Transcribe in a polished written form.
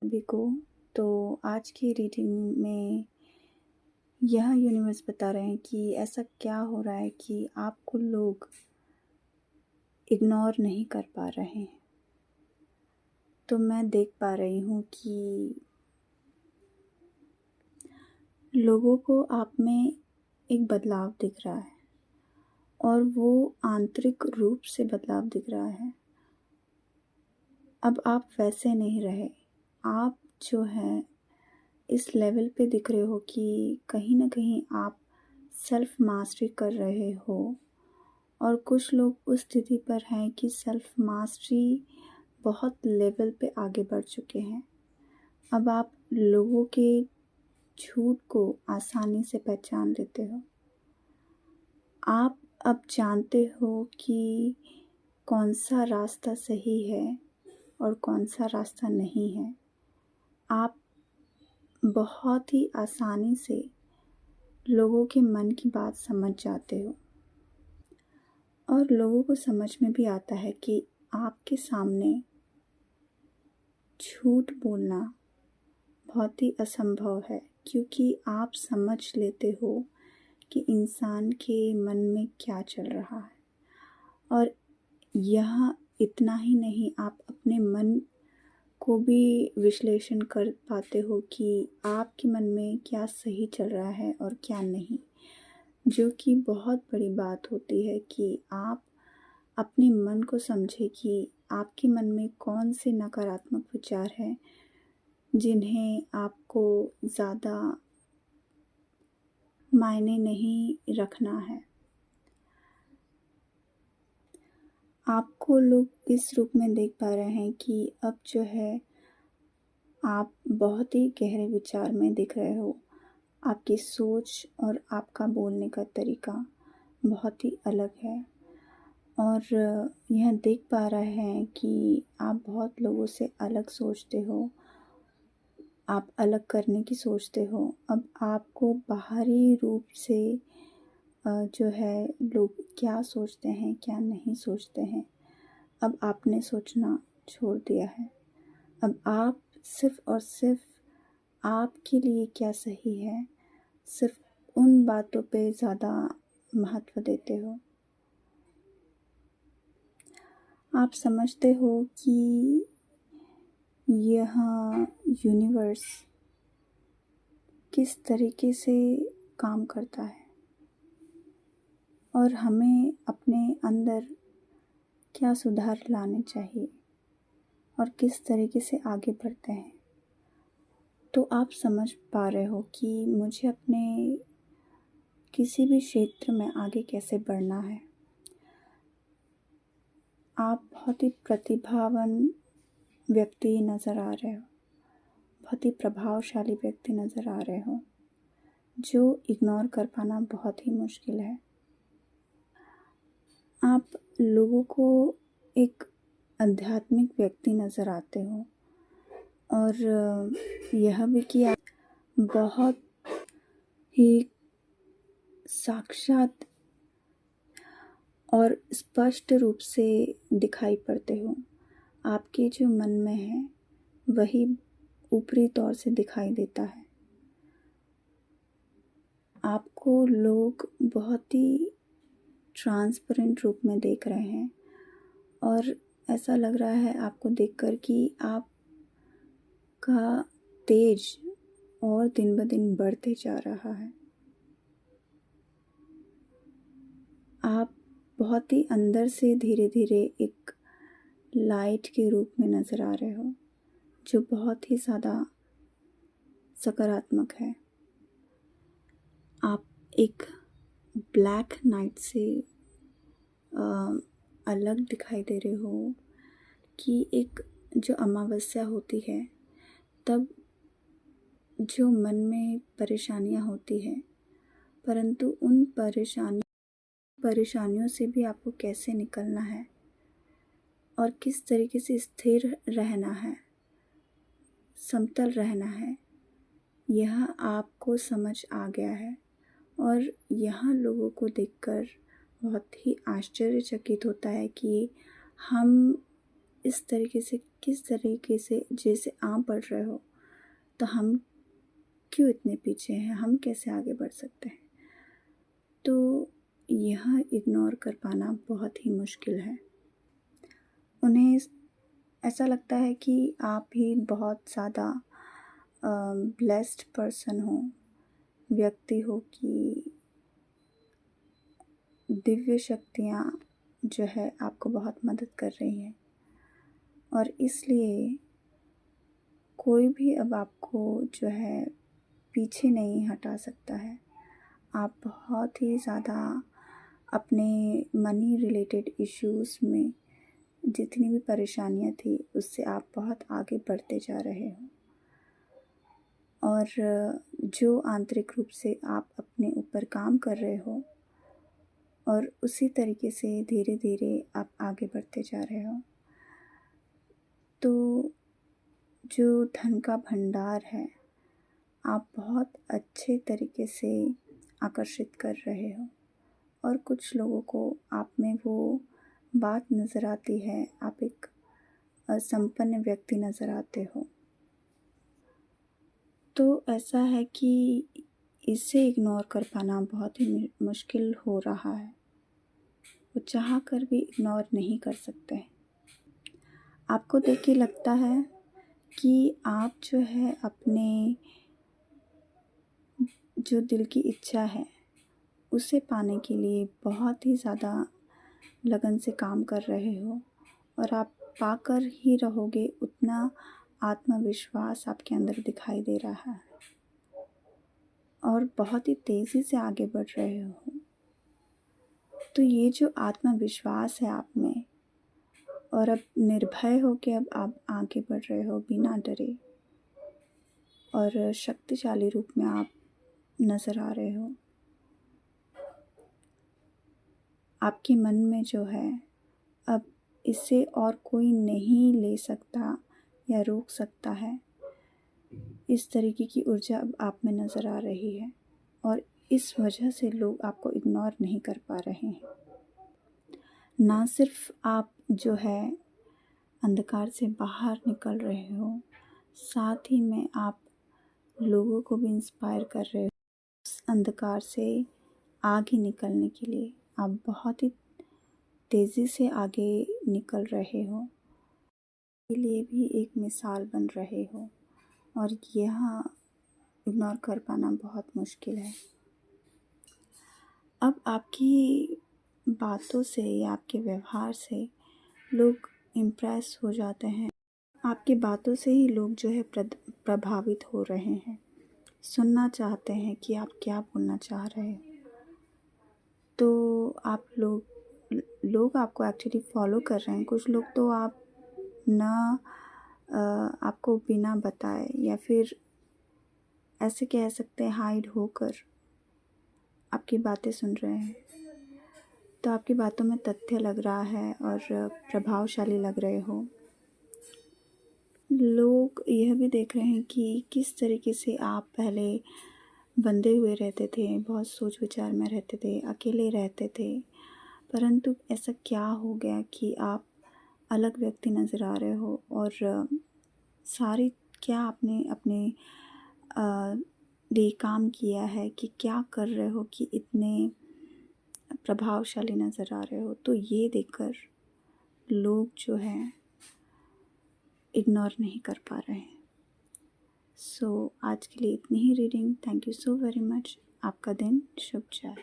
सभी को। तो आज की रीडिंग में यह यूनिवर्स बता रहे हैं कि ऐसा क्या हो रहा है कि आपको लोग इग्नोर नहीं कर पा रहे हैं। तो मैं देख पा रही हूँ कि लोगों को आप में एक बदलाव दिख रहा है और वो आंतरिक रूप से बदलाव दिख रहा है। अब आप वैसे नहीं रहे। आप जो हैं इस लेवल पे दिख रहे हो कि कहीं ना कहीं आप सेल्फ मास्टरी कर रहे हो और कुछ लोग उस स्थिति पर हैं कि सेल्फ मास्टरी बहुत लेवल पे आगे बढ़ चुके हैं। अब आप लोगों के झूठ को आसानी से पहचान लेते हो। आप अब जानते हो कि कौन सा रास्ता सही है और कौन सा रास्ता नहीं है। आप बहुत ही आसानी से लोगों के मन की बात समझ जाते हो और लोगों को समझ में भी आता है कि आपके सामने झूठ बोलना बहुत ही असंभव है, क्योंकि आप समझ लेते हो कि इंसान के मन में क्या चल रहा है। और यह इतना ही नहीं, आप अपने मन को भी विश्लेषण कर पाते हो कि आपके मन में क्या सही चल रहा है और क्या नहीं, जो कि बहुत बड़ी बात होती है कि आप अपने मन को समझे कि आपके मन में कौन से नकारात्मक विचार हैं जिन्हें आपको ज़्यादा मायने नहीं रखना है। आपको लोग इस रूप में देख पा रहे हैं कि अब जो है आप बहुत ही गहरे विचार में दिख रहे हो। आपकी सोच और आपका बोलने का तरीका बहुत ही अलग है और यह देख पा रहे हैं कि आप बहुत लोगों से अलग सोचते हो, आप अलग करने की सोचते हो। अब आपको बाहरी रूप से जो है लोग क्या सोचते हैं क्या नहीं सोचते हैं, अब आपने सोचना छोड़ दिया है। अब आप सिर्फ और सिर्फ आपके लिए क्या सही है, सिर्फ उन बातों पे ज़्यादा महत्व देते हो। आप समझते हो कि यह यूनिवर्स किस तरीके से काम करता है और हमें अपने अंदर क्या सुधार लाने चाहिए और किस तरीके से आगे बढ़ते हैं। तो आप समझ पा रहे हो कि मुझे अपने किसी भी क्षेत्र में आगे कैसे बढ़ना है। आप बहुत ही प्रतिभावान व्यक्ति नज़र आ रहे हो, बहुत ही प्रभावशाली व्यक्ति नज़र आ रहे हो, जो इग्नोर कर पाना बहुत ही मुश्किल है। आप लोगों को एक आध्यात्मिक व्यक्ति नज़र आते हो और यह भी कि आप बहुत ही साक्षात और स्पष्ट रूप से दिखाई पड़ते हो। आपके जो मन में है वही ऊपरी तौर से दिखाई देता है। आपको लोग बहुत ही ट्रांसपेरेंट रूप में देख रहे हैं और ऐसा लग रहा है आपको देखकर कि आपका तेज और दिन ब दिन बढ़ते जा रहा है। आप बहुत ही अंदर से धीरे धीरे एक लाइट के रूप में नज़र आ रहे हो, जो बहुत ही ज़्यादा सकारात्मक है। आप एक ब्लैक नाइट से अलग दिखाई दे रहे हो कि एक जो अमावस्या होती है तब जो मन में परेशानियां होती है, परंतु उन परेशानियों से भी आपको कैसे निकलना है और किस तरीके से स्थिर रहना है, समतल रहना है, यह आपको समझ आ गया है। और यहाँ लोगों को देखकर बहुत ही आश्चर्यचकित होता है कि हम इस तरीके से, किस तरीके से जैसे आप बढ़ रहे हो, तो हम क्यों इतने पीछे हैं, हम कैसे आगे बढ़ सकते हैं। तो यह इग्नोर कर पाना बहुत ही मुश्किल है। उन्हें ऐसा लगता है कि आप ही बहुत ज़्यादा ब्लेस्ड पर्सन हो, व्यक्ति हो, कि दिव्य शक्तियाँ जो है आपको बहुत मदद कर रही हैं, और इसलिए कोई भी अब आपको जो है पीछे नहीं हटा सकता है। आप बहुत ही ज़्यादा अपने मनी रिलेटेड इश्यूज़ में जितनी भी परेशानियाँ थी, उससे आप बहुत आगे बढ़ते जा रहे हो, और जो आंतरिक रूप से आप अपने ऊपर काम कर रहे हो, और उसी तरीके से धीरे धीरे आप आगे बढ़ते जा रहे हो। तो जो धन का भंडार है, आप बहुत अच्छे तरीके से आकर्षित कर रहे हो, और कुछ लोगों को आप में वो बात नज़र आती है, आप एक संपन्न व्यक्ति नज़र आते हो। तो ऐसा है कि इसे इग्नोर कर पाना बहुत ही मुश्किल हो रहा है। वो चाह कर भी इग्नोर नहीं कर सकते। आपको देख के लगता है कि आप जो है अपने जो दिल की इच्छा है उसे पाने के लिए बहुत ही ज़्यादा लगन से काम कर रहे हो, और आप पाकर ही रहोगे, उतना आत्मविश्वास आपके अंदर दिखाई दे रहा है, और बहुत ही तेज़ी से आगे बढ़ रहे हो। तो ये जो आत्मविश्वास है आप में, और अब निर्भय हो के अब आप आगे बढ़ रहे हो बिना डरे, और शक्तिशाली रूप में आप नज़र आ रहे हो। आपके मन में जो है, अब इसे और कोई नहीं ले सकता या रोक सकता है। इस तरीके की ऊर्जा अब आप में नज़र आ रही है, और इस वजह से लोग आपको इग्नोर नहीं कर पा रहे हैं। ना सिर्फ आप जो है अंधकार से बाहर निकल रहे हो, साथ ही में आप लोगों को भी इंस्पायर कर रहे हो उस अंधकार से आगे निकलने के लिए। आप बहुत ही तेज़ी से आगे निकल रहे हो, के लिए भी एक मिसाल बन रहे हो, और यह इग्नोर कर पाना बहुत मुश्किल है। अब आपकी बातों से या आपके व्यवहार से लोग इम्प्रेस हो जाते हैं। आपकी बातों से ही लोग जो है प्रभावित हो रहे हैं, सुनना चाहते हैं कि आप क्या बोलना चाह रहे हो। तो आप लोग आपको एक्चुअली फॉलो कर रहे हैं। कुछ लोग तो आप ना आपको बिना बताए, या फिर ऐसे कह सकते हैं हाइड होकर आपकी बातें सुन रहे हैं। तो आपकी बातों में तथ्य लग रहा है और प्रभावशाली लग रहे हो। लोग यह भी देख रहे हैं कि किस तरीके से आप पहले बंधे हुए रहते थे, बहुत सोच विचार में रहते थे, अकेले रहते थे, परंतु ऐसा क्या हो गया कि आप अलग व्यक्ति नज़र आ रहे हो, और सारी क्या आपने अपने लिए काम किया है, कि क्या कर रहे हो कि इतने प्रभावशाली नज़र आ रहे हो। तो ये देखकर लोग जो हैं इग्नोर नहीं कर पा रहे हैं। सो आज के लिए इतनी ही reading. Thank you so very much. आपका दिन शुभ जाए।